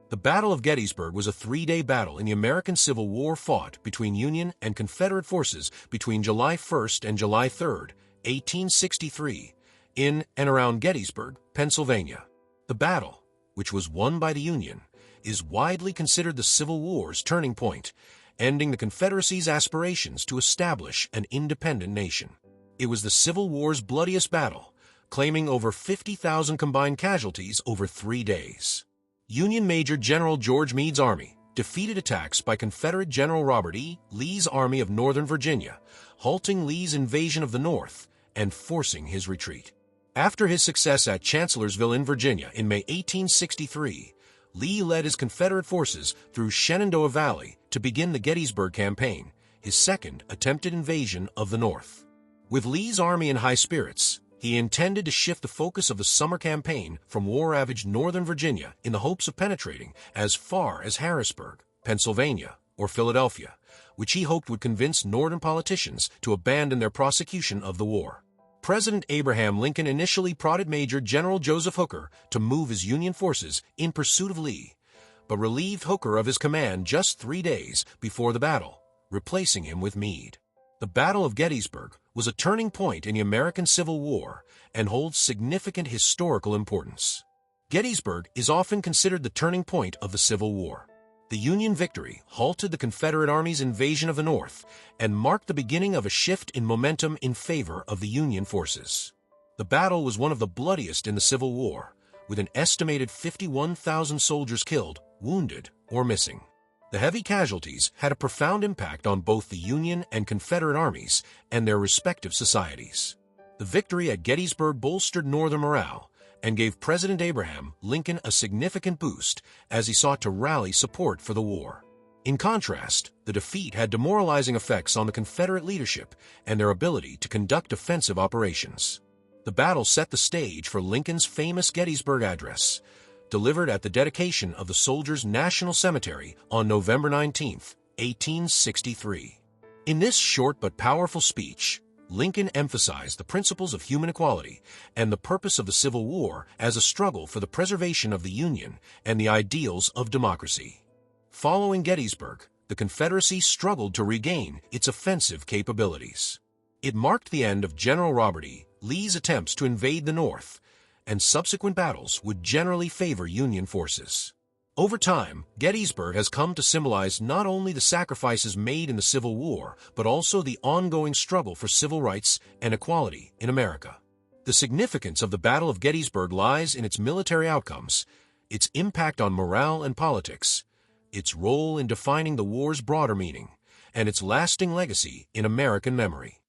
The Battle of Gettysburg was a three-day battle in the American Civil War fought between Union and Confederate forces between July 1st and July 3rd, 1863, in and around Gettysburg, Pennsylvania. The battle, which was won by the Union, is widely considered the Civil War's turning point, ending the Confederacy's aspirations to establish an independent nation. It was the Civil War's bloodiest battle, claiming over 50,000 combined casualties over 3 days. Union Major General George Meade's army defeated attacks by Confederate General Robert E. Lee's Army of Northern Virginia, halting Lee's invasion of the North and forcing his retreat. After his success at Chancellorsville in Virginia in May 1863, Lee led his Confederate forces through Shenandoah Valley to begin the Gettysburg Campaign, his second attempted invasion of the North. With Lee's army in high spirits, he intended to shift the focus of the summer campaign from war-ravaged Northern Virginia in the hopes of penetrating as far as Harrisburg, Pennsylvania, or Philadelphia, which he hoped would convince Northern politicians to abandon their prosecution of the war. President Abraham Lincoln initially prodded Major General Joseph Hooker to move his Union forces in pursuit of Lee, but relieved Hooker of his command just 3 days before the battle, replacing him with Meade. The Battle of Gettysburg was a turning point in the American Civil War and holds significant historical importance. Gettysburg is often considered the turning point of the Civil War. The Union victory halted the Confederate Army's invasion of the North and marked the beginning of a shift in momentum in favor of the Union forces. The battle was one of the bloodiest in the Civil War, with an estimated 51,000 soldiers killed, wounded, or missing. The heavy casualties had a profound impact on both the Union and Confederate armies and their respective societies. The victory at Gettysburg bolstered Northern morale and gave President Abraham Lincoln a significant boost as he sought to rally support for the war. In contrast, the defeat had demoralizing effects on the Confederate leadership and their ability to conduct offensive operations. The battle set the stage for Lincoln's famous Gettysburg Address, delivered at the dedication of the Soldiers' National Cemetery on November 19, 1863. In this short but powerful speech, Lincoln emphasized the principles of human equality and the purpose of the Civil War as a struggle for the preservation of the Union and the ideals of democracy. Following Gettysburg, the Confederacy struggled to regain its offensive capabilities. It marked the end of General Robert E. Lee's attempts to invade the North, and subsequent battles would generally favor Union forces. Over time, Gettysburg has come to symbolize not only the sacrifices made in the Civil War, but also the ongoing struggle for civil rights and equality in America. The significance of the Battle of Gettysburg lies in its military outcomes, its impact on morale and politics, its role in defining the war's broader meaning, and its lasting legacy in American memory.